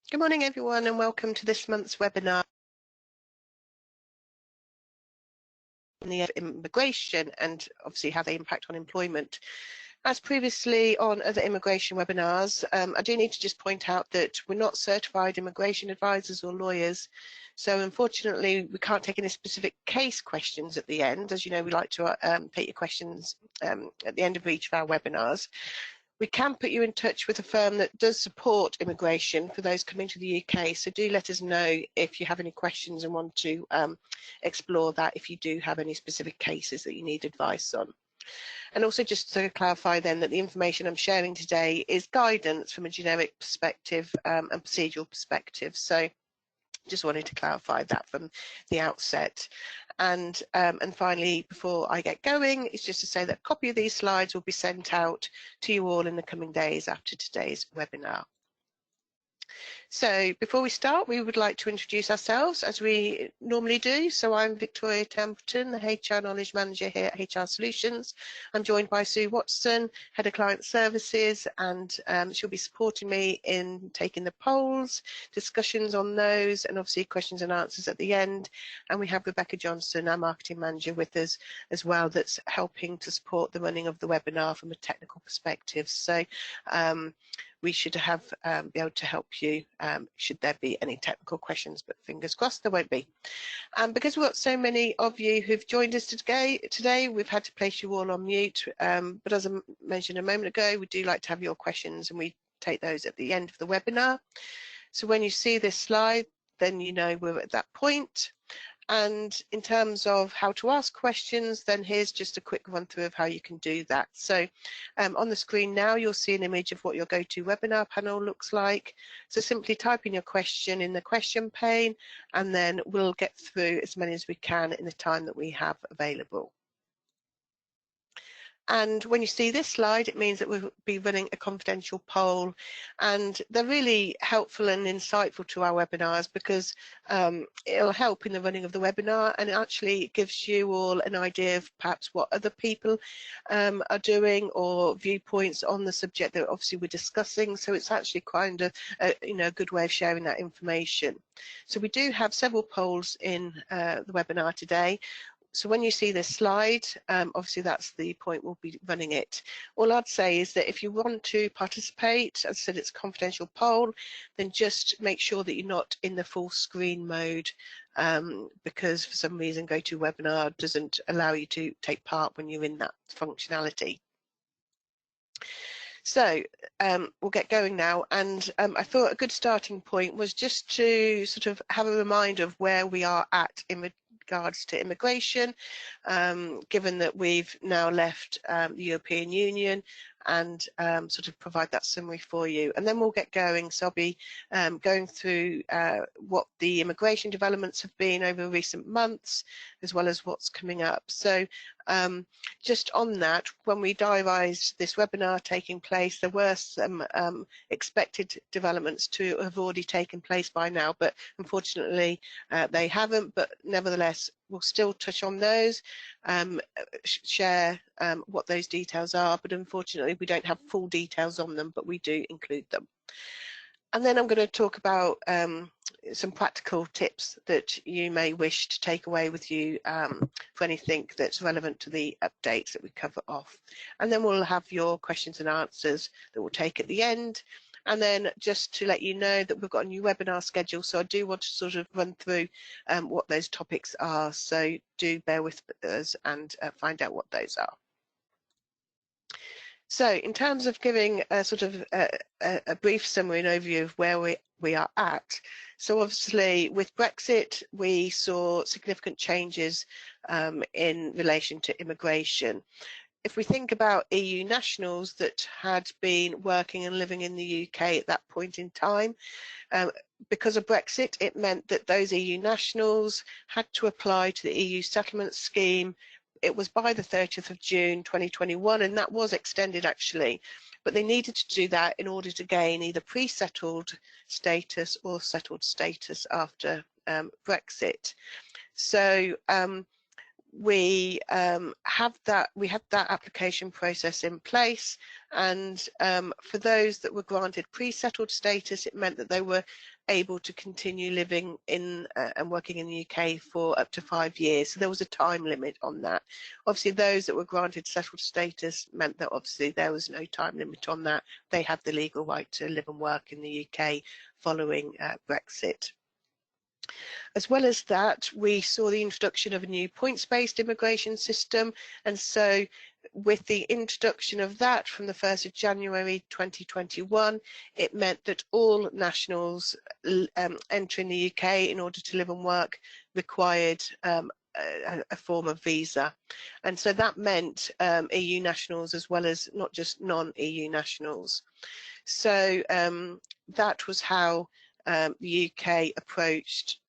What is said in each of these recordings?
Good morning, everyone, and welcome to this month's webinar on the immigration and obviously how they impact on employment. As previously on other immigration webinars, I do need to just point out that we're not certified immigration advisors or lawyers. So unfortunately, we can't take any specific case questions at the end. As you know, we like to take your questions at the end of each of our webinars. We can put you in touch with a firm that does support immigration for those coming to the UK. So do let us know if you have any questions and want to explore that if you do have any specific cases that you need advice on. And also just to clarify then that the information I'm sharing today is guidance from a generic perspective and procedural perspective. So just wanted to clarify that from the outset. And finally, before I get going, it's just to say that a copy of these slides will be sent out to you all in the coming days after today's webinar. So before we start, we would like to introduce ourselves as we normally do. So I'm Victoria Templeton, the HR Knowledge Manager here at HR Solutions. I'm joined by Sue Watson, Head of Client Services, and she'll be supporting me in taking the polls, discussions on those, and obviously questions and answers at the end. And we have Rebecca Johnson, our Marketing Manager, with us as well, that's helping to support the running of the webinar from a technical perspective. So we should have be able to help you should there be any technical questions, but fingers crossed there won't be. Because we've got so many of you who've joined us today, we've had to place you all on mute. But as I mentioned a moment ago, we do like to have your questions and we take those at the end of the webinar. So when you see this slide, then you know we're at that point. And in terms of how to ask questions, then here's just a quick run through of how you can do that. So on the screen now, you'll see an image of what your GoToWebinar panel looks like. So simply type in your question in the question pane, and then we'll get through as many as we can in the time that we have available. And when you see this slide, it means that we'll be running a confidential poll, and they're really helpful and insightful to our webinars because it'll help in the running of the webinar, and it actually gives you all an idea of perhaps what other people are doing or viewpoints on the subject that obviously we're discussing. So it's actually kind of a good way of sharing that information. So we do have several polls in the webinar today. So when you see this slide, obviously that's the point we'll be running it. All I'd say is that if you want to participate, as I said, it's a confidential poll, then just make sure that you're not in the full screen mode because for some reason GoToWebinar doesn't allow you to take part when you're in that functionality. So we'll get going now, and I thought a good starting point was just to sort of have a reminder of where we are at in regards to immigration, given that we've now left the European Union, and sort of provide that summary for you. And then we'll get going. So I'll be going through what the immigration developments have been over recent months, as well as what's coming up. So just on that, when we diarised this webinar taking place, there were some expected developments to have already taken place by now, but unfortunately they haven't. But nevertheless, we'll still touch on those, share what those details are, but unfortunately we don't have full details on them, but we do include them. And then I'm going to talk about some practical tips that you may wish to take away with you for anything that's relevant to the updates that we cover off. And then we'll have your questions and answers that we'll take at the end. And then just to let you know that we've got a new webinar schedule, so I do want to sort of run through what those topics are. So do bear with us and find out what those are. So in terms of giving a sort of a brief summary and overview of where we are at, so obviously with Brexit we saw significant changes in relation to immigration. If we think about EU nationals that had been working and living in the UK at that point in time, because of Brexit, it meant that those EU nationals had to apply to the EU settlement scheme. It was by the 30th of June 2021, and that was extended actually, but they needed to do that in order to gain either pre-settled status or settled status after Brexit. So we had that application process in place, and for those that were granted pre-settled status, it meant that they were able to continue living in and working in the UK for up to 5 years. So there was a time limit on that. Obviously, those that were granted settled status meant that obviously there was no time limit on that. They had the legal right to live and work in the UK following Brexit. As well as that, we saw the introduction of a new points-based immigration system, and so with the introduction of that from the 1st of January 2021, it meant that all nationals entering the UK in order to live and work required a form of visa. And so that meant EU nationals as well as not just non-EU nationals. So that was how the UK approached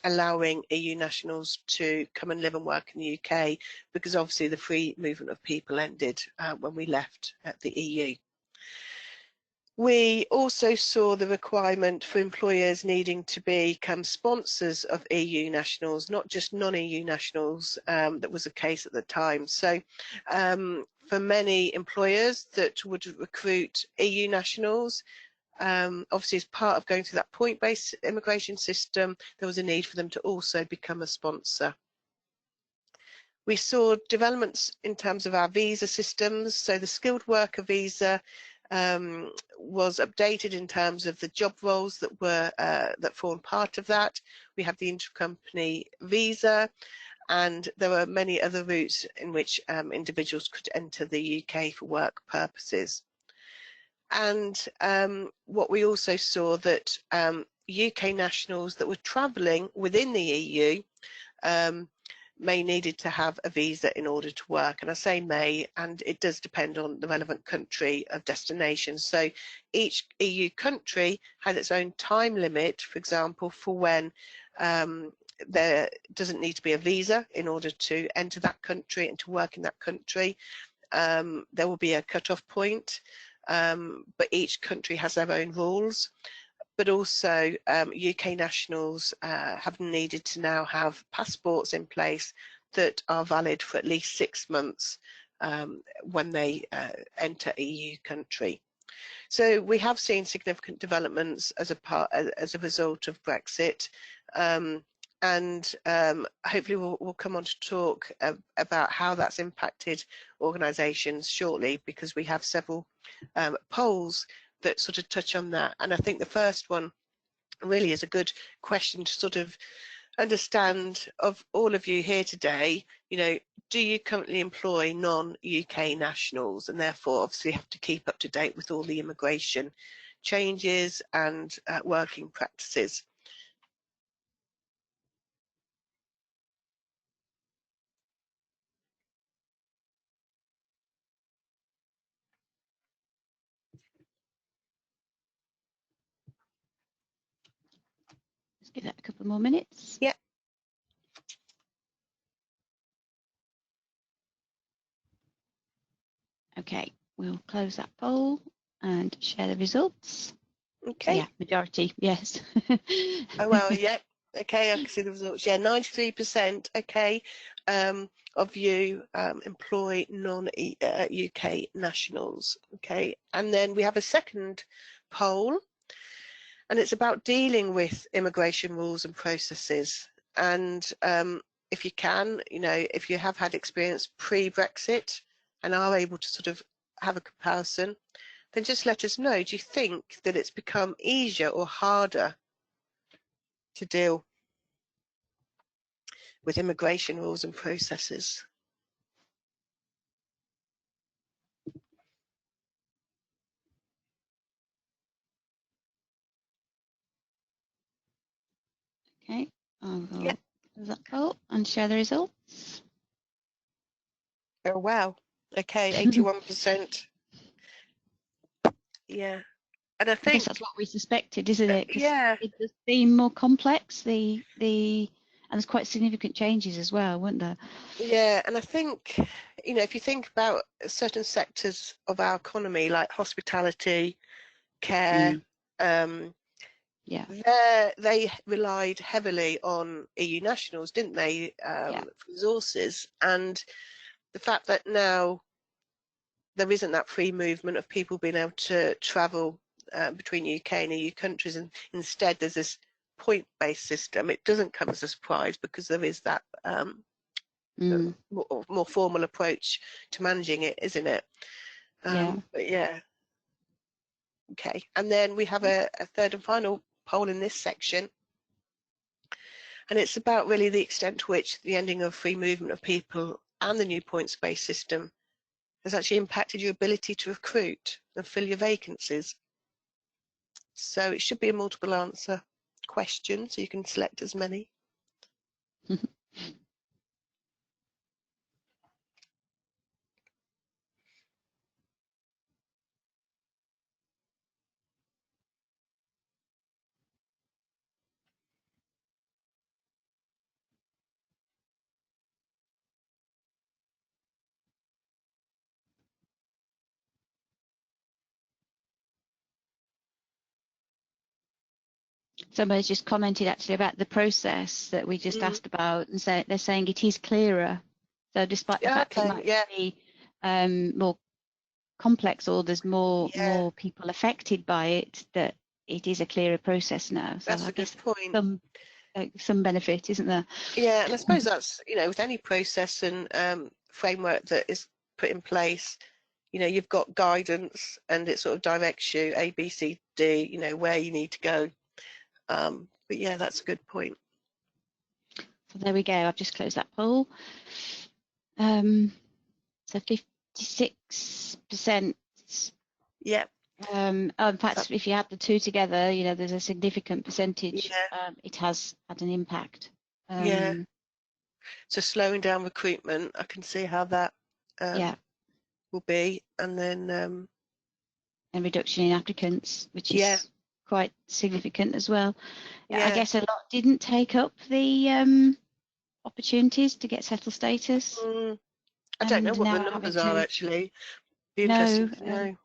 allowing EU nationals to come and live and work in the UK, because obviously the free movement of people ended when we left the EU. We also saw the requirement for employers needing to become sponsors of EU nationals, not just non-EU nationals. That was the case at the time. So for many employers that would recruit EU nationals, obviously as part of going through that point-based immigration system, there was a need for them to also become a sponsor. We saw developments in terms of our visa systems. So the skilled worker visa was updated in terms of the job roles that were that form part of that. We have the intercompany visa, and there were many other routes in which individuals could enter the UK for work purposes. And what we also saw that UK nationals that were travelling within the EU may needed to have a visa in order to work. And I say may, and it does depend on the relevant country of destination. So each EU country had its own time limit, for example, for when there doesn't need to be a visa in order to enter that country and to work in that country. There will be a cut-off point, but each country has their own rules. But also UK nationals have needed to now have passports in place that are valid for at least 6 months when they enter EU country. So we have seen significant developments as a result of Brexit, and hopefully we'll come on to talk about how that's impacted organisations shortly, because we have several polls that sort of touch on that. And I think the first one really is a good question to sort of understand of all of you here today. You know, do you currently employ non-UK nationals, and therefore obviously have to keep up to date with all the immigration changes and working practices? Just give that a couple more minutes. Yeah. Okay, we'll close that poll and share the results. Okay. So yeah, majority, yes. Oh well, yeah. Okay, I can see the results. Yeah, 93%. Okay, of you employ non-UK nationals. Okay, and then we have a second poll, and it's about dealing with immigration rules and processes. And if you can, you know, if you have had experience pre-Brexit and are able to sort of have a comparison, then just let us know. Do you think that it's become easier or harder to deal with immigration rules and processes? Okay, I'll go close that poll and share the results. Oh wow. Okay, 81%. Yeah. And I I think guess that's what we suspected, isn't it? yeah. It does seem more complex. And there's quite significant changes as well, weren't there? Yeah, and I think, you know, if you think about certain sectors of our economy like hospitality, care, Yeah. They relied heavily on EU nationals, didn't they, Yeah. for resources, and the fact that now there isn't that free movement of people being able to travel between UK and EU countries, and instead there's this point-based system. It doesn't come as a surprise because there is that more formal approach to managing it, isn't it? Yeah. But yeah, okay. And then we have a third and final poll in this section, and it's about really the extent to which the ending of free movement of people and the new points-based system has actually impacted your ability to recruit and fill your vacancies. So it should be a multiple answer question, so you can select as many. Somebody's just commented actually about the process that we just asked about, and they're saying it is clearer. So despite the fact it might be more complex, or there's more people affected by it, that it is a clearer process now. So That's I a good guess point. some benefit, isn't there? Yeah, and I suppose that's, with any process and framework that is put in place, you've got guidance and it sort of directs you A, B, C, D, where you need to go. But yeah, that's a good point. So there we go. I've just closed that poll. So 56%. Yeah. In fact, if you add the two together, there's a significant percentage. Yeah. It has had an impact. Yeah. So slowing down recruitment, I can see how that will be, and then and reduction in applicants, which is quite significant as well. I guess a lot didn't take up the opportunities to get settled status. I don't know what the numbers are actually. Be interesting to know.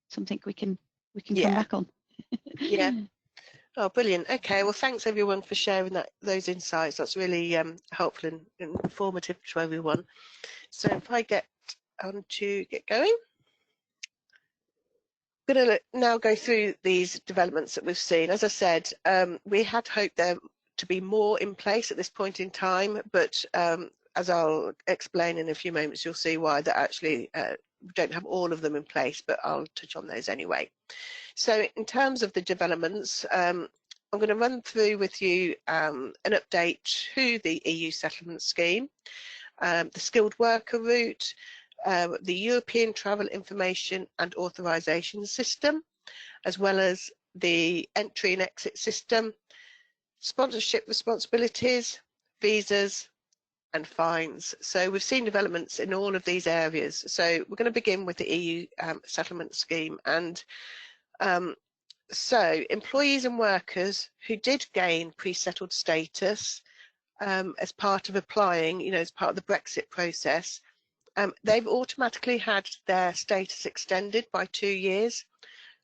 Something we can come back on. Yeah. Oh, brilliant. Okay, well, thanks everyone for sharing those insights. That's really helpful and informative to everyone. So if I get on to get going, I'm going to now go through these developments that we've seen. As I said, we had hoped there to be more in place at this point in time, but as I'll explain in a few moments, you'll see why that actually we don't have all of them in place, but I'll touch on those anyway. So in terms of the developments, I'm going to run through with you an update to the EU settlement scheme, the skilled worker route, the European Travel Information and Authorisation System, as well as the entry and exit system, sponsorship responsibilities, visas, and fines. So we've seen developments in all of these areas. So we're going to begin with the EU settlement scheme. And so employees and workers who did gain pre-settled status as part of applying, as part of the Brexit process, they've automatically had their status extended by 2 years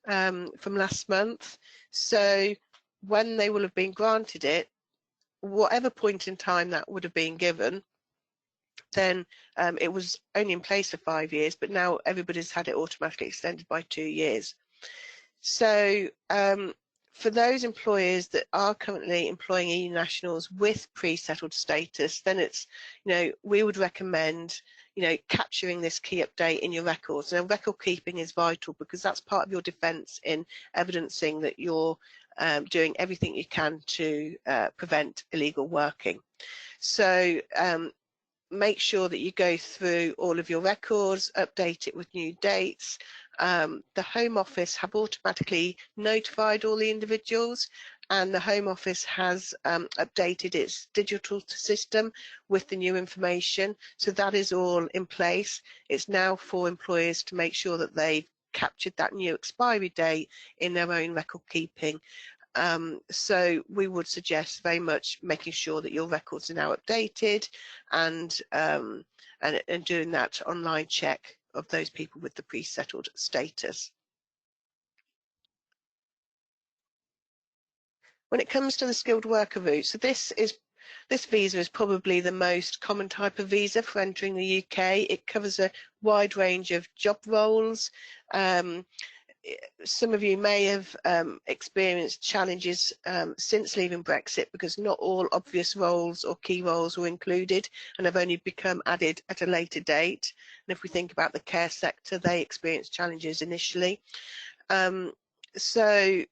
from last month. So when they will have been granted it, whatever point in time that would have been given, then it was only in place for 5 years, but now everybody's had it automatically extended by 2 years. So for those employers that are currently employing EU nationals with pre-settled status, then it's, we would recommend, capturing this key update in your records. Now, record keeping is vital because that's part of your defence in evidencing that you're doing everything you can to prevent illegal working. So make sure that you go through all of your records, update it with new dates. The Home Office have automatically notified all the individuals, and the Home Office has updated its digital system with the new information. So that is all in place. It's now for employers to make sure that they've captured that new expiry date in their own record keeping. So we would suggest very much making sure that your records are now updated and doing that online check of those people with the pre-settled status. When it comes to the skilled worker route, so this visa is probably the most common type of visa for entering the UK. It covers a wide range of job roles. Some of you may have experienced challenges since leaving Brexit, because not all obvious roles or key roles were included and have only become added at a later date. And if we think about the care sector, they experienced challenges initially. So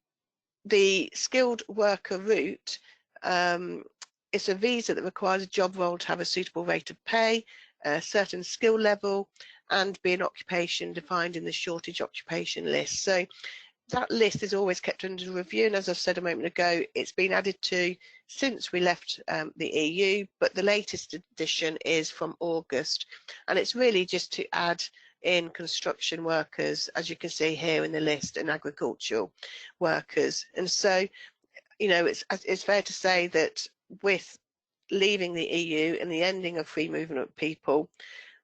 the skilled worker route is a visa that requires a job role to have a suitable rate of pay, a certain skill level, and be an occupation defined in the shortage occupation list. So that list is always kept under review, and as I've said a moment ago, it's been added to since we left the EU, but the latest edition is from August, and it's really just to add in construction workers, as you can see here in the list, and agricultural workers. And so, you know, it's fair to say that with leaving the EU and the ending of free movement of people,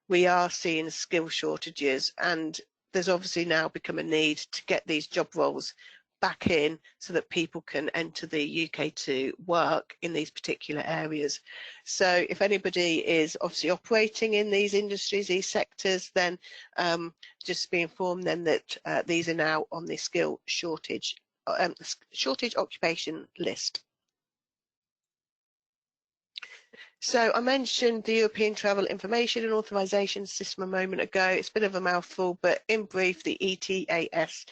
we are seeing skill shortages, and there's obviously now become a need to get these job roles back in so that people can enter the UK to work in these particular areas. So if anybody is obviously operating in these industries, these sectors, then just be informed then that these are now on the skill shortage occupation list. So I mentioned the European Travel Information and Authorisation System a moment ago. It's a bit of a mouthful, but in brief, the ETIAS.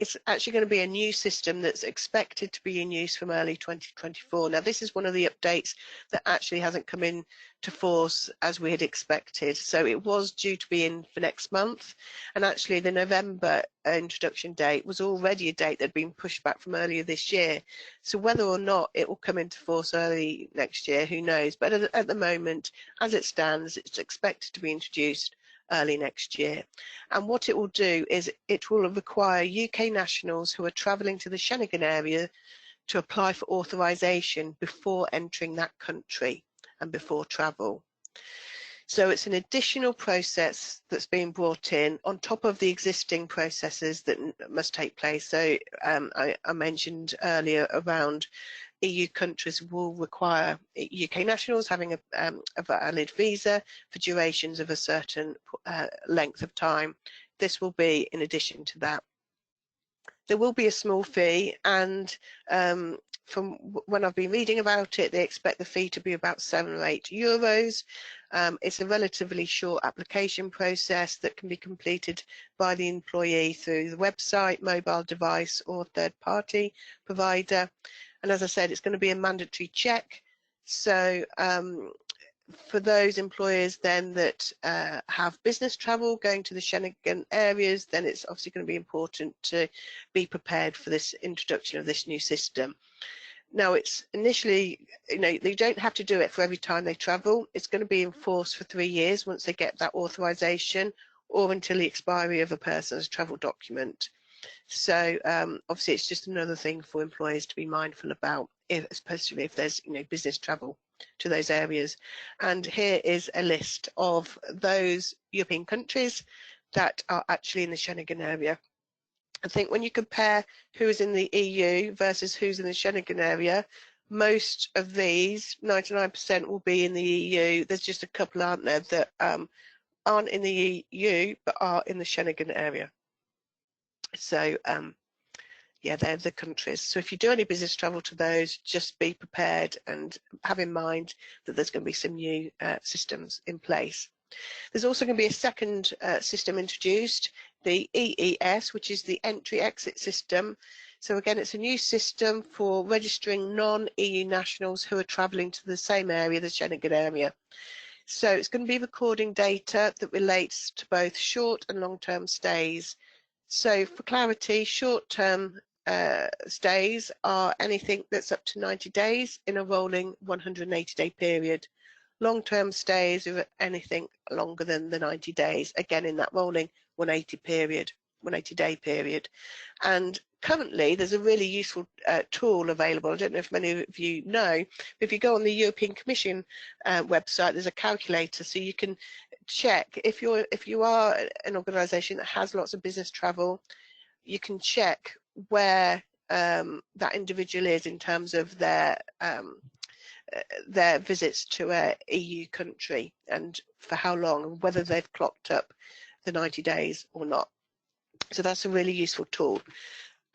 It's actually going to be a new system that's expected to be in use from early 2024. Now, this is one of the updates that actually hasn't come into force as we had expected. So it was due to be in for next month, and actually the November introduction date was already a date that had been pushed back from earlier this year. So whether or not it will come into force early next year, who knows? But at the moment, as it stands, it's expected to be introduced early next year. And what it will do is it will require UK nationals who are travelling to the Schengen area to apply for authorisation before entering that country and before travel. So it's an additional process that's being brought in on top of the existing processes that must take place. So I mentioned earlier around EU countries will require UK nationals having a valid visa for durations of a certain length of time. This will be in addition to that. There will be a small fee, and from when I've been reading about it, they expect the fee to be about €7 or €8. It's a relatively short application process that can be completed by the employee through the website, mobile device, or third-party provider. And as I said, it's going to be a mandatory check. So for those employers then that have business travel going to the Schengen areas, then it's obviously going to be important to be prepared for this introduction of this new system. Now, it's initially, you know, they don't have to do it for every time they travel. It's going to be enforced for 3 years once they get that authorisation, or until the expiry of a person's travel document. So obviously it's just another thing for employers to be mindful about, especially if there's, you know, business travel to those areas. And here is a list of those European countries that are actually in the Schengen area. I think when you compare who's in the EU versus who's in the Schengen area, most of these, 99%, will be in the EU. There's just a couple, aren't there, that aren't in the EU but are in the Schengen area. So yeah, they're the countries. So if you do any business travel to those, just be prepared and have in mind that there's going to be some new systems in place. There's also going to be a second system introduced, the EES, which is the entry-exit system. So again, it's a new system for registering non-EU nationals who are travelling to the same area, the Schengen area. So it's going to be recording data that relates to both short and long-term stays. So for clarity, short-term stays are anything that's up to 90 days in a rolling 180-day period. Long-term stays are anything longer than the 90 days, again in that rolling 180-day period. And currently there's a really useful tool available. I don't know if many of you know, but if you go on the European Commission website, there's a calculator, so you can check if you are an organisation that has lots of business travel, you can check where that individual is in terms of their visits to a EU country and for how long, and whether they've clocked up the 90 days or not. So that's a really useful tool.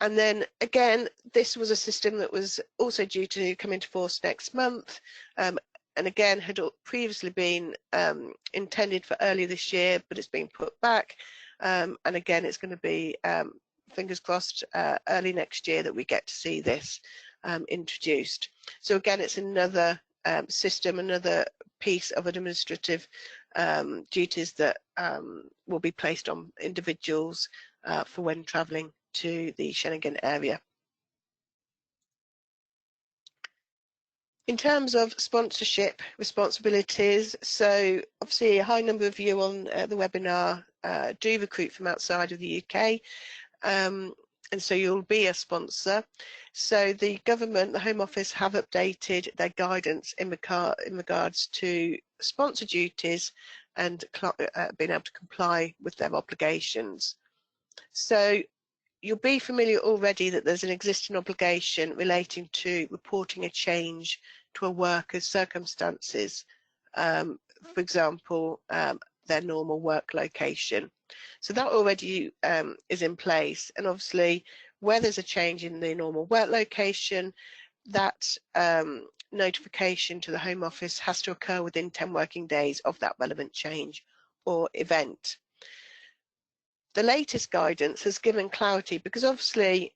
And then again, this was a system that was also due to come into force next month, and again had previously been intended for earlier this year, but it's been put back, and again it's going to be fingers crossed early next year that we get to see this introduced. So again, it's another system, another piece of administrative duties that will be placed on individuals for when travelling to the Schengen area. In terms of sponsorship responsibilities, so obviously a high number of you on the webinar do recruit from outside of the UK, and so you'll be a sponsor. So the government, the Home Office, have updated their guidance in regards to sponsor duties and being able to comply with their obligations. So you'll be familiar already that there's an existing obligation relating to reporting a change to a worker's circumstances, for example, their normal work location. So that already is in place, and obviously where there's a change in the normal work location, that notification to the Home Office has to occur within 10 working days of that relevant change or event. The latest guidance has given clarity because obviously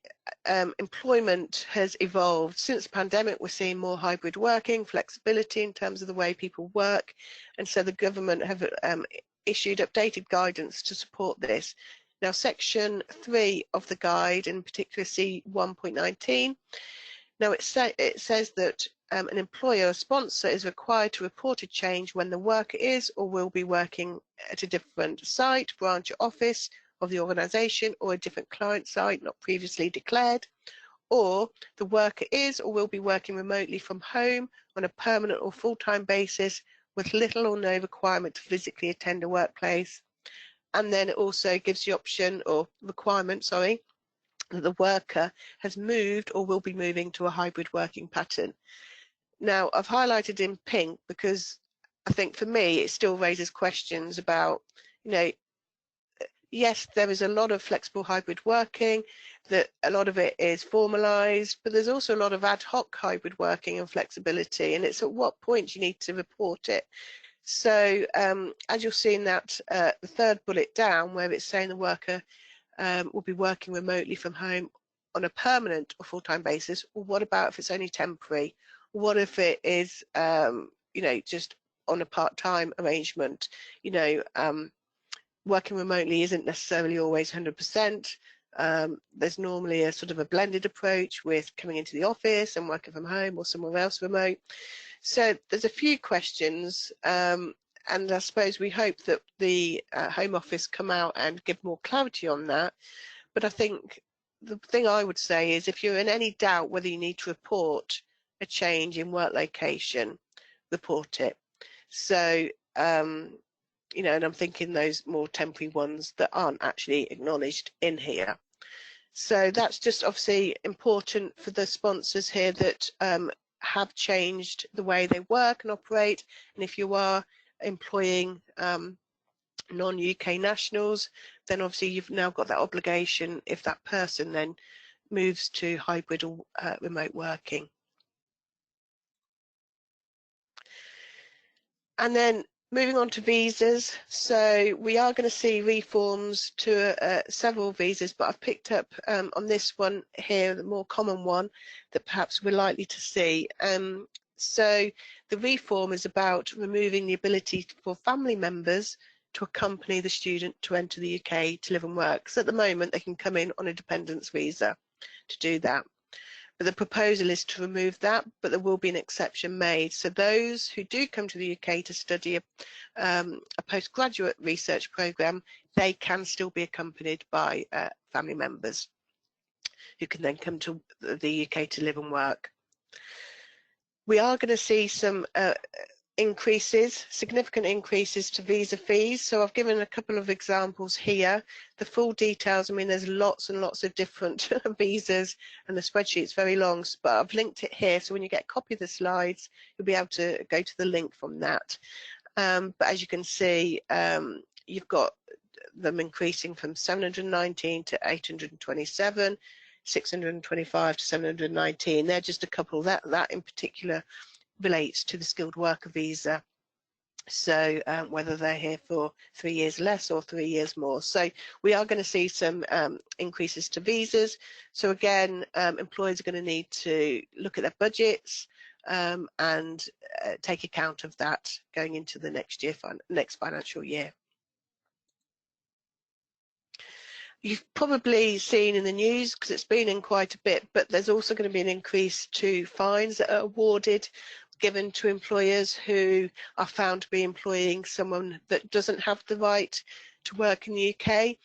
employment has evolved. Since the pandemic, we're seeing more hybrid working, flexibility in terms of the way people work, and so the government have issued updated guidance to support this. Now, section 3 of the guide, in particular C1.19, now it says that an employer or sponsor is required to report a change when the worker is or will be working at a different site, branch, or office of the organisation, or a different client site not previously declared, or the worker is or will be working remotely from home on a permanent or full-time basis with little or no requirement to physically attend a workplace. And then it also gives the option or requirement, sorry, that the worker has moved or will be moving to a hybrid working pattern. Now, I've highlighted in pink because I think for me it still raises questions about, you know, yes, there is a lot of flexible hybrid working, that a lot of it is formalised, but there's also a lot of ad hoc hybrid working and flexibility, and it's at what point you need to report it. So as you'll see in that the third bullet down, where it's saying the worker will be working remotely from home on a permanent or full-time basis, well, what about if it's only temporary? What if it is, you know, just on a part-time arrangement? You know, working remotely isn't necessarily always 100%. There's normally a sort of a blended approach with coming into the office and working from home or somewhere else remote. So there's a few questions, and I suppose we hope that the Home Office come out and give more clarity on that. But I think the thing I would say is if you're in any doubt whether you need to report a change in work location, report it. So you know, and I'm thinking those more temporary ones that aren't actually acknowledged in here. So that's just obviously important for the sponsors here that have changed the way they work and operate. And if you are employing non-UK nationals, then obviously you've now got that obligation if that person then moves to hybrid or remote working. And then moving on to visas, so we are going to see reforms to several visas, but I've picked up on this one here, the more common one that perhaps we're likely to see. So the reform is about removing the ability for family members to accompany the student to enter the UK to live and work. So at the moment they can come in on a dependence visa to do that. But the proposal is to remove that, but there will be an exception made. So those who do come to the UK to study a postgraduate research programme, they can still be accompanied by family members who can then come to the UK to live and work. We are going to see some increases, significant increases to visa fees. So I've given a couple of examples here. The full details, I mean, there's lots and lots of different visas, and the spreadsheet's very long, but I've linked it here. So when you get a copy of the slides, you'll be able to go to the link from that. But as you can see, you've got them increasing from 719 to 827, 625 to 719. They're just a couple. That in particular relates to the skilled worker visa. So whether they're here for 3 years less or 3 years more. So we are going to see some increases to visas. So again, employers are going to need to look at their budgets and take account of that going into the next financial year. You've probably seen in the news, because it's been in quite a bit, but there's also going to be an increase to fines that are awarded, given to employers who are found to be employing someone that doesn't have the right to work in the UK.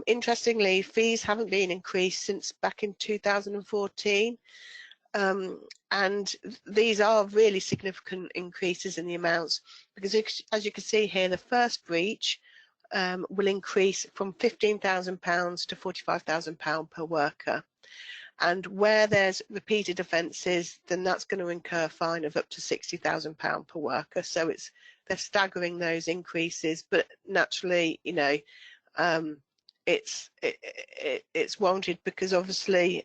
Interestingly, fees haven't been increased since back in 2014. And these are really significant increases in the amounts, because as you can see here, the first breach will increase from £15,000 to £45,000 per worker. And where there's repeated offences, then that's going to incur a fine of up to £60,000 per worker. So they're staggering those increases, but naturally, you know, it's warranted, because obviously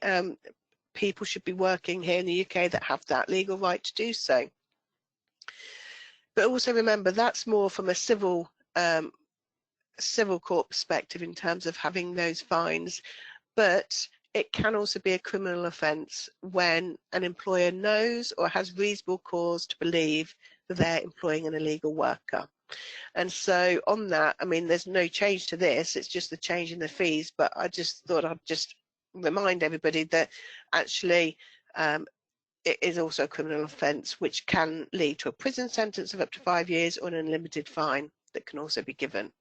people should be working here in the UK that have that legal right to do so. But also remember, that's more from a civil court perspective in terms of having those fines, but it can also be a criminal offence when an employer knows or has reasonable cause to believe that they're employing an illegal worker. And so on that, I mean, there's no change to this, it's just the change in the fees, but I just thought I'd just remind everybody that actually it is also a criminal offence, which can lead to a prison sentence of up to 5 years or an unlimited fine that can also be given.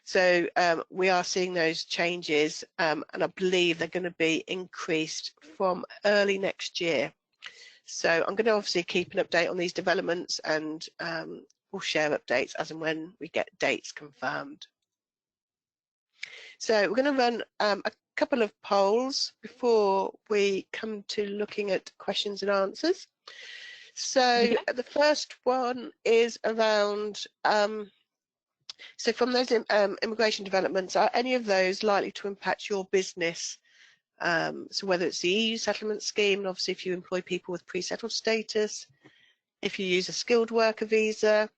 So we are seeing those changes, and I believe they're going to be increased from early next year. So I'm going to obviously keep an update on these developments, and we'll share updates as and when we get dates confirmed. So we're going to run a couple of polls before we come to looking at questions and answers. So the first one is around so from those immigration developments, are any of those likely to impact your business? So whether it's the EU settlement scheme, and obviously if you employ people with pre-settled status, if you use a skilled worker visa,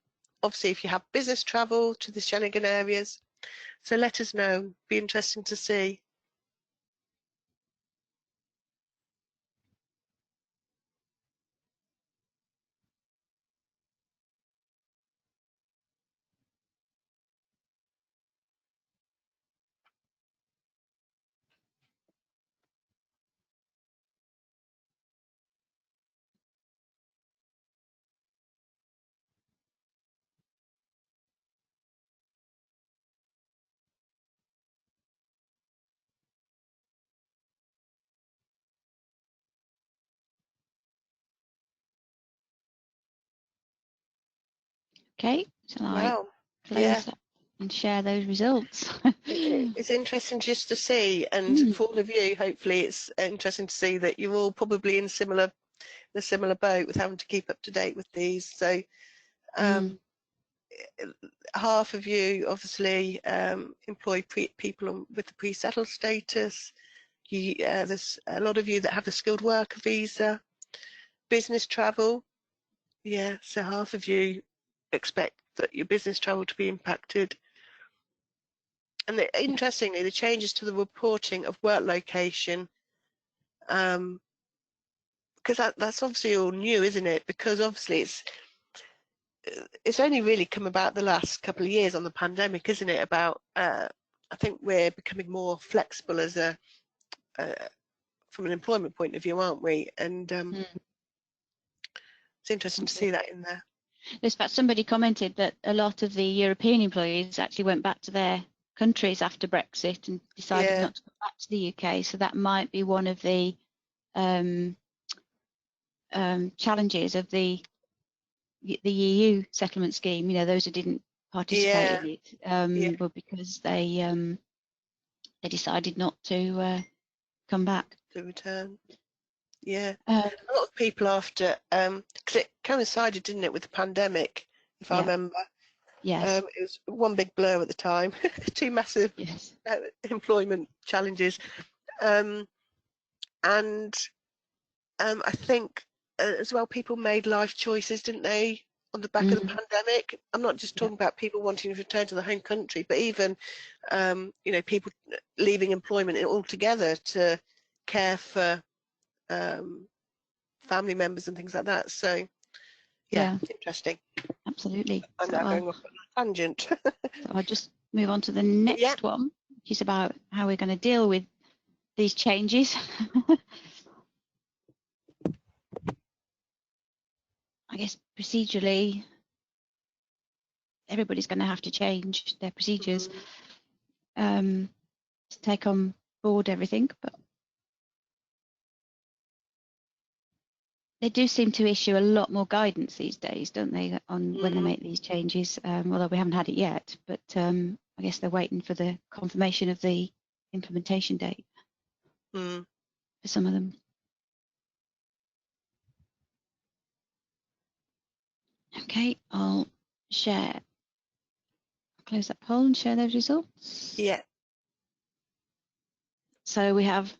obviously if you have business travel to the Schengen areas. So let us know, be interesting to see. Okay, shall I close that and share those results? It's interesting just to see, and for all of you, hopefully it's interesting to see that you're all probably in a similar boat with having to keep up to date with these. So half of you obviously employ people with the pre-settled status. There's a lot of you that have the skilled worker visa, business travel. Yeah, so half of you expect that your business travel to be impacted. And interestingly, the changes to the reporting of work location, because that's obviously all new, isn't it? Because obviously it's only really come about the last couple of years on the pandemic, isn't it? About I think we're becoming more flexible as from an employment point of view, aren't we? And it's interesting to see that in there. In fact, somebody commented that a lot of the European employees actually went back to their countries after Brexit and decided not to go back to the UK. So that might be one of the challenges of the the EU settlement scheme, you know, those who didn't participate in it, were because they decided not to come back. To return. Yeah. A lot of people after, because it coincided, didn't it, with the pandemic, if I remember. Yes. It was one big blur at the time, two massive employment challenges. And I think as well, people made life choices, didn't they, on the back of the pandemic? I'm not just talking about people wanting to return to the home country, but even, you know, people leaving employment altogether to care for family members and things like that. So, yeah. Interesting. Absolutely. I'm now going off on a tangent. So I'll just move on to the next one, which is about how we're going to deal with these changes. I guess procedurally, everybody's going to have to change their procedures to take on board everything, but they do seem to issue a lot more guidance these days, don't they, on when they make these changes, although we haven't had it yet, but I guess they're waiting for the confirmation of the implementation date for some of them. Okay, I'll close that poll and share those results. Yeah. So we have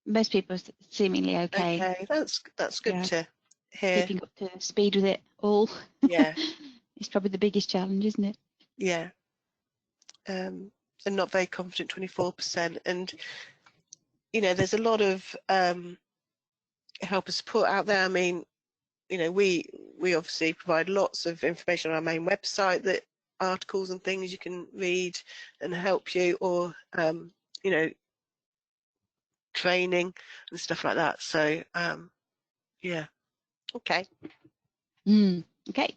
most people seemingly okay. Okay, that's good to hear. Keeping up to speed with it all. Yeah. It's probably the biggest challenge, isn't it? Yeah. And not very confident, 24%. And, you know, there's a lot of help and support out there. I mean, you know, we obviously provide lots of information on our main website, that articles and things you can read and help you, or you know, training and stuff like that. So yeah. Okay. Okay,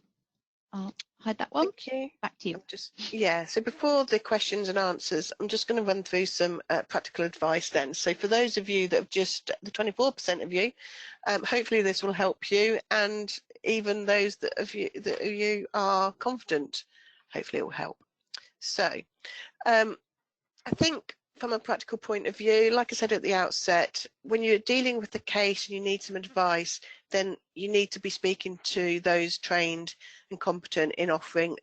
I'll hide that one. Thank you. Back to you. So before the questions and answers, I'm just going to run through some practical advice then. So for those of you that have just, the 24% of you, hopefully this will help you, and even those that you are confident, hopefully it will help. So I think from a practical point of view, like I said at the outset, when you're dealing with the case and you need some advice, then you need to be speaking to those trained and competent in offering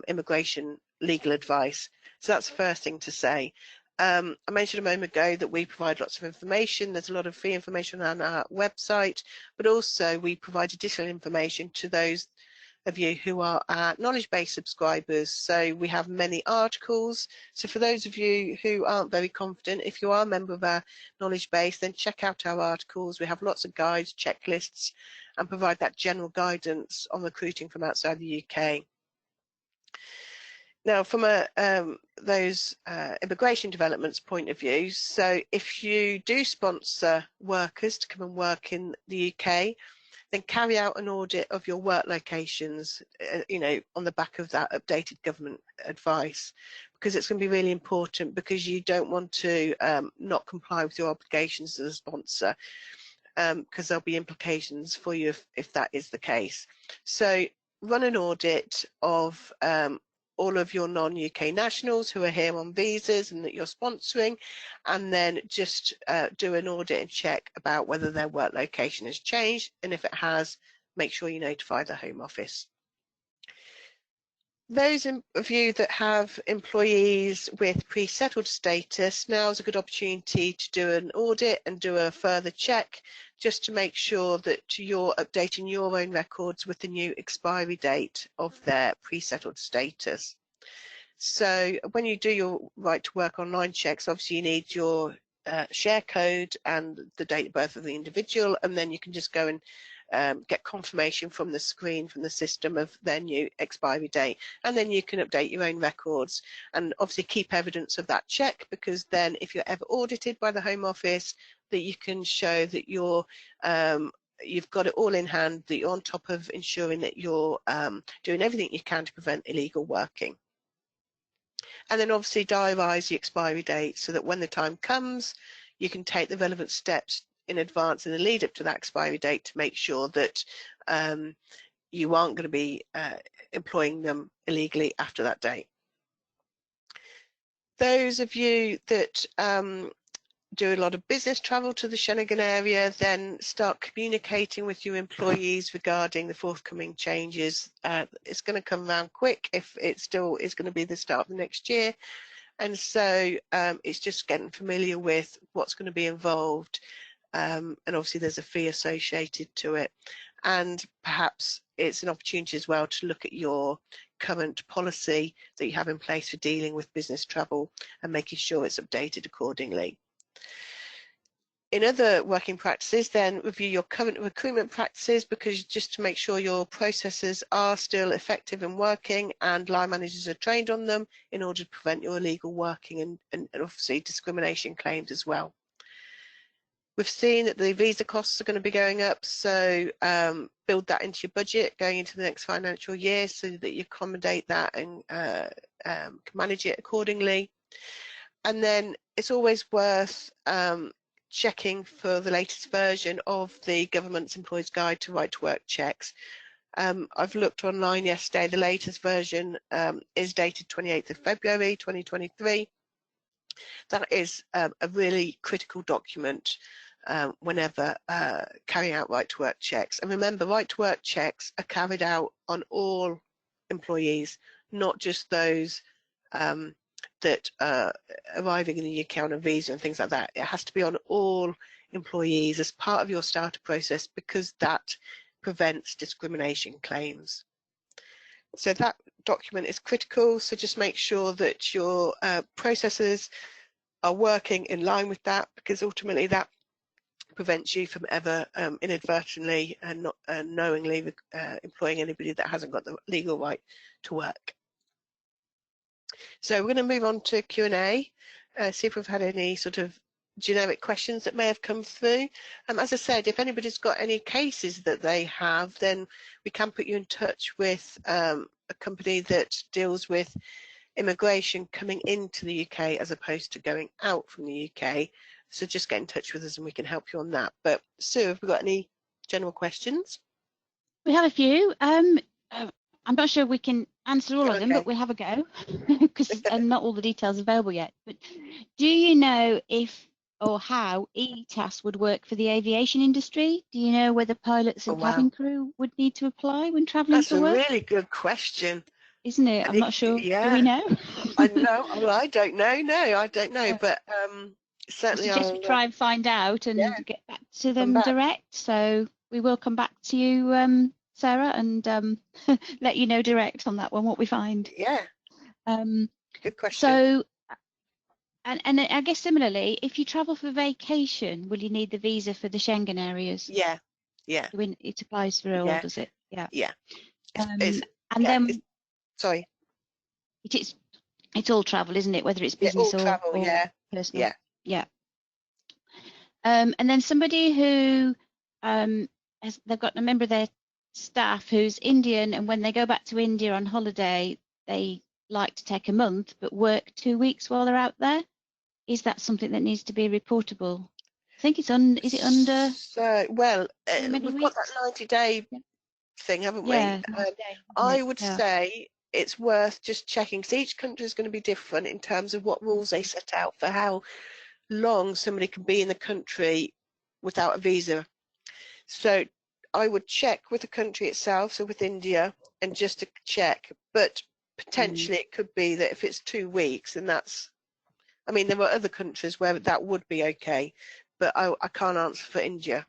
immigration legal advice. So that's the first thing to say. I mentioned a moment ago that we provide lots of information. There's a lot of free information on our website, but also we provide additional information to those of you who are our knowledge base subscribers. So we have many articles. So for those of you who aren't very confident, if you are a member of our knowledge base, then check out our articles. We have lots of guides, checklists, and provide that general guidance on recruiting from outside the UK. Now, from those immigration developments point of view, so if you do sponsor workers to come and work in the UK, then carry out an audit of your work locations, you know, on the back of that updated government advice, because it's going to be really important, because you don't want to not comply with your obligations as a sponsor, because there'll be implications for you if that is the case. So run an audit of all of your non-UK nationals who are here on visas and that you're sponsoring, and then just do an audit and check about whether their work location has changed, and if it has, make sure you notify the Home Office. Those of you that have employees with pre-settled status, now is a good opportunity to do an audit and do a further check, just to make sure that you're updating your own records with the new expiry date of their pre-settled status. So when you do your right to work online checks, obviously you need your share code and the date of birth of the individual, and then you can just go and get confirmation from the screen, from the system, of their new expiry date, and then you can update your own records and obviously keep evidence of that check, because then if you're ever audited by the Home Office, that you can show that you're you've got it all in hand, that you're on top of ensuring that you're doing everything you can to prevent illegal working. And then obviously diarise the expiry date so that when the time comes, you can take the relevant steps in advance in the lead up to that expiry date to make sure that you aren't going to be employing them illegally after that date. Those of you that do a lot of business travel to the Schengen area, then start communicating with your employees regarding the forthcoming changes. It's going to come around quick if it still is going to be the start of the next year. And so it's just getting familiar with what's going to be involved. And obviously there's a fee associated to it. And perhaps it's an opportunity as well to look at your current policy that you have in place for dealing with business travel and making sure it's updated accordingly. In other working practices, then review your current recruitment practices, because just to make sure your processes are still effective and working and line managers are trained on them in order to prevent your illegal working and obviously discrimination claims as well. We've seen that the visa costs are going to be going up, so build that into your budget going into the next financial year so that you accommodate that and can manage it accordingly. And then it's always worth checking for the latest version of the government's Employees Guide to Right to Work checks. I've looked online yesterday. The latest version is dated 28th of February 2023. That is a really critical document whenever carrying out right to work checks. And remember, right to work checks are carried out on all employees, not just those that are arriving in the UK on a visa and things like that. It has to be on all employees as part of your starter process, because that prevents discrimination claims. So that document is critical, so just make sure that your processes are working in line with that, because ultimately that prevents you from ever inadvertently and not knowingly employing anybody that hasn't got the legal right to work. So we're going to move on to Q&A, see if we've had any sort of generic questions that may have come through. As I said, if anybody's got any cases that they have, then we can put you in touch with a company that deals with immigration coming into the UK as opposed to going out from the UK. So just get in touch with us and we can help you on that. But Sue, have we got any general questions? We have a few. I'm not sure we can answer all of them, but we'll have a go because not all the details are available yet. But do you know if or how ETIAS would work for the aviation industry? Do you know whether pilots and cabin crew would need to apply when travelling for work? That's a really good question. Isn't it? I'm not sure. Yeah. Do we know? I know. Well, I don't know. No, I don't know. But certainly I suggest we try and find out and get back to them direct. So we will come back to you, Sarah, and let you know direct on that one, what we find. Yeah. Good question. So, and I guess similarly, if you travel for vacation, will you need the visa for the Schengen areas? Yeah. Yeah. It applies for all, does it? Yeah. Yeah. Sorry. It's all travel, isn't it? Whether it's business all travel, or personal. Yeah. And then somebody who they've got a member of their staff who's Indian, and when they go back to India on holiday, they like to take a month but work 2 weeks while they're out there. Is that something that needs to be reportable? I think it's is it under? So well, we've got weeks? that 90-day thing, haven't we? Yeah. I would say it's worth just checking. So each country is going to be different in terms of what rules they set out for how long somebody can be in the country without a visa. So I would check with the country itself, so with India, and just to check. But potentially it could be that if it's 2 weeks, and that's, I mean, there are other countries where that would be okay, but I can't answer for India.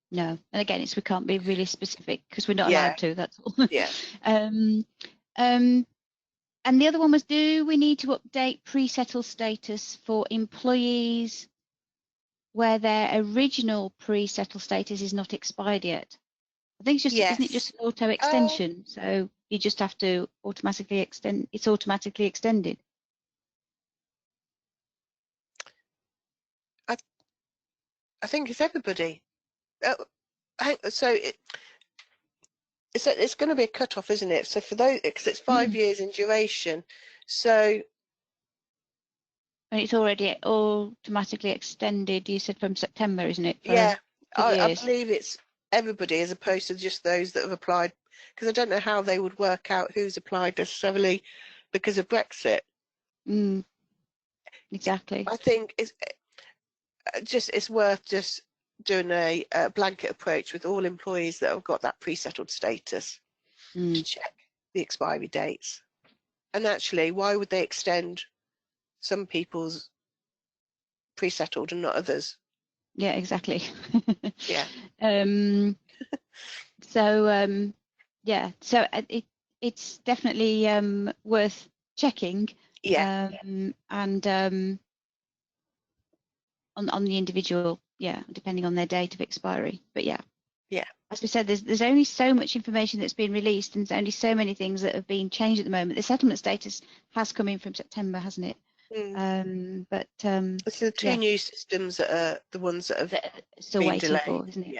No, and again, we can't be really specific because we're not allowed to. That's all. Yeah. And the other one was, do we need to update pre-settle status for employees where their original pre-settle status is not expired yet? I think it's just, isn't it just an auto extension? So you just have to automatically extend. It's automatically extended. I think it's everybody. So it's going to be a cut-off, isn't it? So for those, because it's 5 years in duration. So And it's already automatically extended, you said, from September, isn't it? Yeah, For I years. believe it's everybody as opposed to just those that have applied, because I don't know how they would work out who's applied necessarily because of Brexit. Exactly. I think it's worth just doing a blanket approach with all employees that have got that pre-settled status to check the expiry dates. And actually, why would they extend some people's pre-settled and not others? Yeah, exactly. Yeah. So yeah, so it's definitely worth checking. Yeah. And on the individual, yeah, depending on their date of expiry. But yeah. Yeah. As we said, there's only so much information that's been released, and there's only so many things that have been changed at the moment. The settlement status has come in from September, hasn't it? But it's the two new systems that are the ones that have still been waiting delayed. for, isn't it?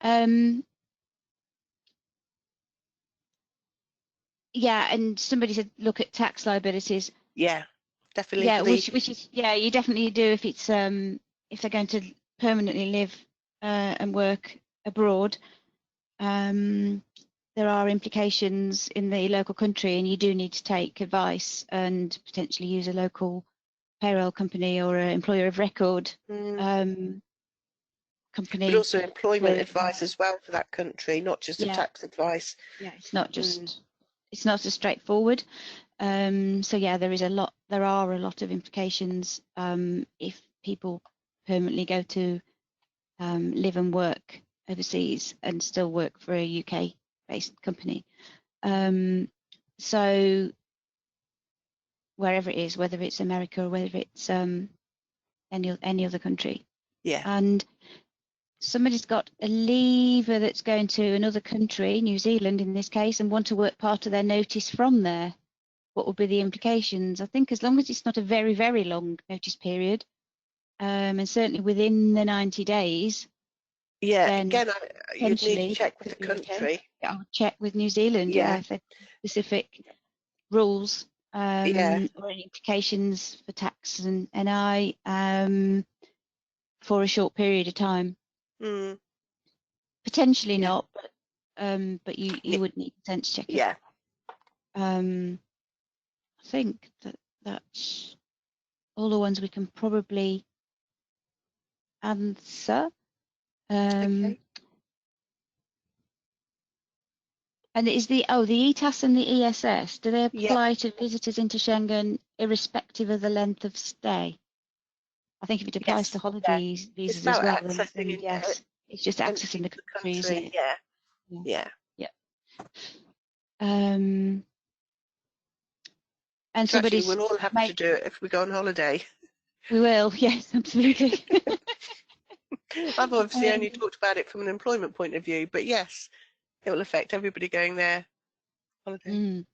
Yeah. Yeah, and somebody said look at tax liabilities. Yeah, definitely. Yeah, which is you definitely do if it's if they're going to permanently live and work abroad. There are implications in the local country, and you do need to take advice and potentially use a local payroll company or an employer of record company. But also employment advice as well for that country, not just a tax advice. Yeah, it's not just it's not as straightforward. So yeah, there are a lot of implications if people permanently go to live and work overseas and still work for a UK-based company. So wherever it is, whether it's America or whether it's any other country. Yeah. And somebody's got a leaver that's going to another country, New Zealand in this case, and want to work part of their notice from there. What will be the implications? I think as long as it's not a very, very long notice period, and certainly within the 90 days. Yeah, then again, you'd need to check with the country. Okay. I'll check with New Zealand, if they have specific rules or any implications for tax and NI for a short period of time. Potentially not, but you would need to sense check it. Yeah. I think that's all the ones we can probably answer. Okay. And is the ETIAS and the ESS, do they apply to visitors into Schengen irrespective of the length of stay? I think if it applies to holiday visas as well, then yes, it's just accessing the country, isn't it? Yeah. And so actually, we'll all have to do it if we go on holiday. We will, yes, absolutely. I've obviously only talked about it from an employment point of view, but yes, it will affect everybody going there holiday.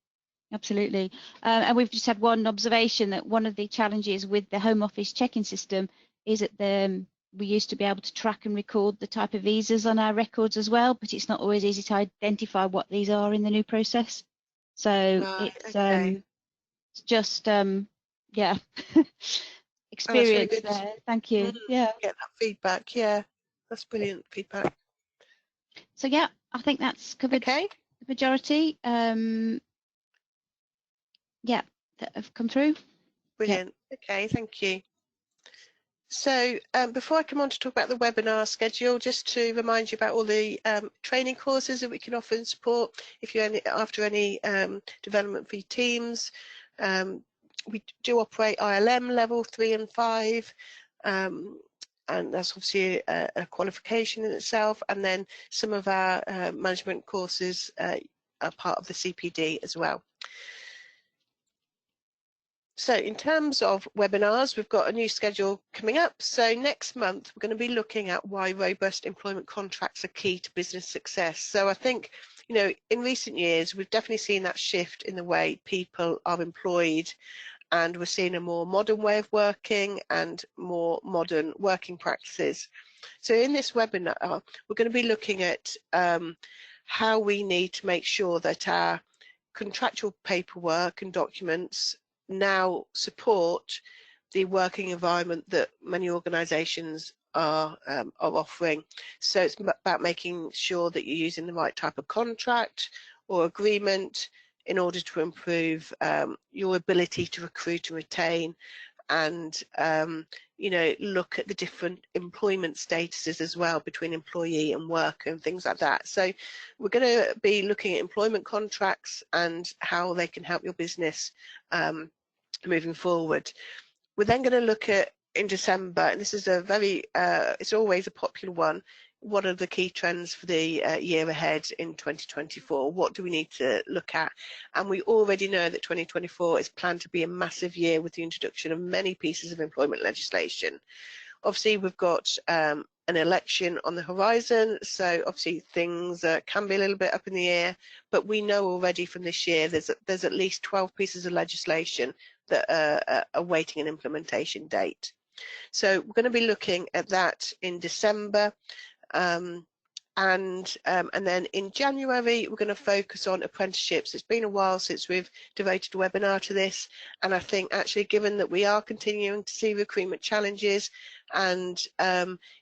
Absolutely. And we've just had one observation that one of the challenges with the Home Office check-in system is that we used to be able to track and record the type of visas on our records as well, but it's not always easy to identify what these are in the new process. So it's just experience really there. Thank you. Get that feedback. Yeah, that's brilliant feedback. So yeah, I think that's covered the majority. That have come through. Brilliant. Okay, thank you. So before I come on to talk about the webinar schedule, just to remind you about all the training courses that we can offer and support if you're after any development for your teams. We do operate ILM level 3 and 5, and that's obviously a qualification in itself, and then some of our management courses are part of the CPD as well. So in terms of webinars, we've got a new schedule coming up. So next month, we're going to be looking at why robust employment contracts are key to business success. So I think, in recent years, we've definitely seen that shift in the way people are employed, and we're seeing a more modern way of working and more modern working practices. So in this webinar, we're going to be looking at how we need to make sure that our contractual paperwork and documents now support the working environment that many organisations are offering. So it's about making sure that you're using the right type of contract or agreement in order to improve your ability to recruit and retain, and you know, look at the different employment statuses as well between employee and worker and things like that. So we're going to be looking at employment contracts and how they can help your business moving forward. We're then going to look at, in December, and this is a very, it's always a popular one, what are the key trends for the year ahead in 2024? What do we need to look at? And we already know that 2024 is planned to be a massive year with the introduction of many pieces of employment legislation. Obviously, we've got an election on the horizon, so obviously things can be a little bit up in the air, but we know already from this year there's at least 12 pieces of legislation that are awaiting an implementation date. So we're going to be looking at that in December, and then in January we're going to focus on apprenticeships. It's been a while since we've devoted a webinar to this, and I think actually, given that we are continuing to see recruitment challenges and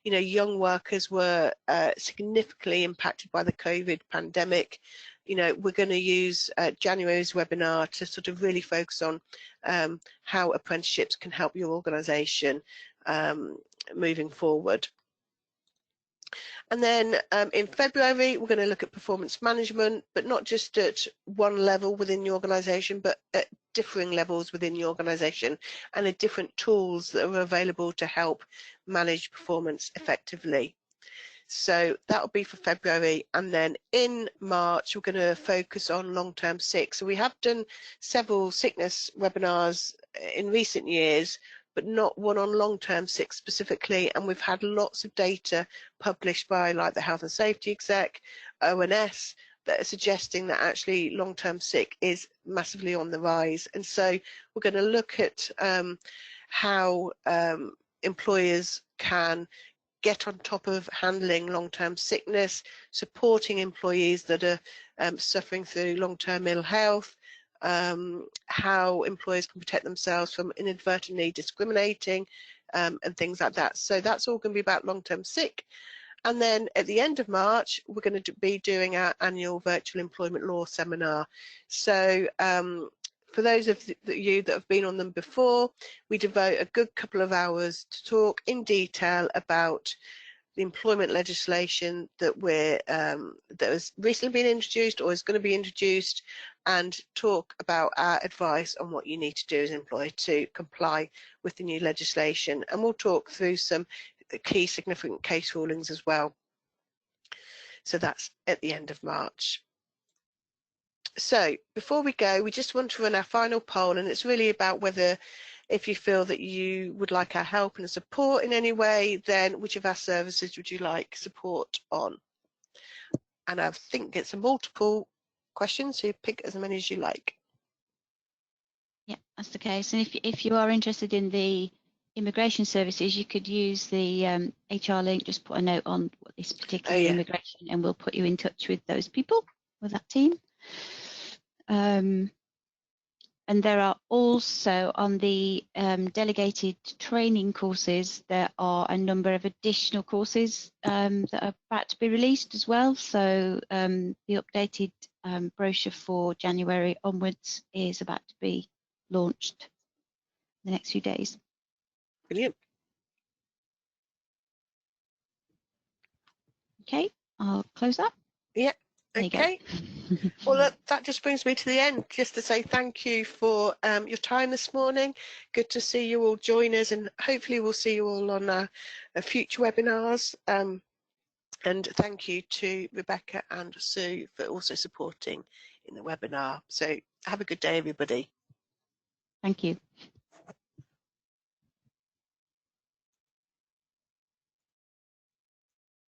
you know, young workers were significantly impacted by the COVID pandemic, you know, we're going to use January's webinar to sort of really focus on how apprenticeships can help your organisation moving forward. And then in February, we're going to look at performance management, but not just at one level within the organisation, but at differing levels within the organisation, and the different tools that are available to help manage performance effectively. So that'll be for February. And then in March, we're going to focus on long-term sick. So we have done several sickness webinars in recent years, but not one on long-term sick specifically. And we've had lots of data published by like the Health and Safety Exec, ONS, that are suggesting that actually long-term sick is massively on the rise. And so we're going to look at how employers can get on top of handling long-term sickness, supporting employees that are suffering through long-term ill health, how employers can protect themselves from inadvertently discriminating, and things like that. So that's all going to be about long-term sick. And then at the end of March, we're going to be doing our annual virtual employment law seminar. So for those of you that have been on them before, we devote a good couple of hours to talk in detail about the employment legislation that that has recently been introduced or is going to be introduced, and talk about our advice on what you need to do as an employer to comply with the new legislation. And we'll talk through some key significant case rulings as well. So that's at the end of March. So before we go, we just want to run our final poll, and it's really about whether, if you feel that you would like our help and support in any way, then which of our services would you like support on? And I think it's a multiple question, so you pick as many as you like. Yeah, that's the case. And if you are interested in the immigration services, you could use the HR link, just put a note on this particular immigration, and we'll put you in touch with those people, with that team. And there are also on the delegated training courses, there are a number of additional courses that are about to be released as well. So the updated brochure for January onwards is about to be launched in the next few days. Brilliant. Okay, I'll close that. Yeah. Okay. Well, that just brings me to the end, just to say thank you for your time this morning. Good to see you all join us, and hopefully we'll see you all on future webinars. And thank you to Rebecca and Sue for also supporting in the webinar. So have a good day, everybody. Thank you.